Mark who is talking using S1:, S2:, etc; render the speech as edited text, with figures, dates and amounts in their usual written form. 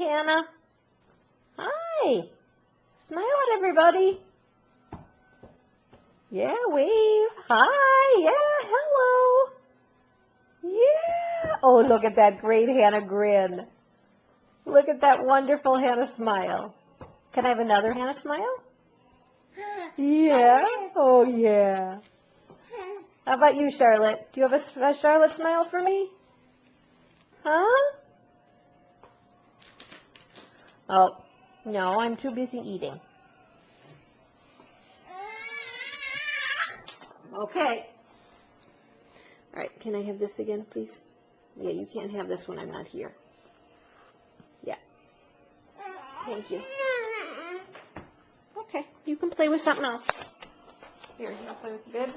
S1: Hannah. Hi. Smile at everybody. Yeah, wave. Hi. Yeah, hello. Yeah. Oh, look at that great Hannah grin. Look at that wonderful Hannah smile. Can I have another Hannah smile? Yeah. Oh, yeah. How about you, Charlotte? Do you have a Charlotte smile for me? Huh? Oh, no, I'm too busy eating. Okay. All right, can I have this again, please? Yeah, you can't have this when I'm not here. Yeah. Thank you. Okay, you can play with something else. Here, you want to play with the bib?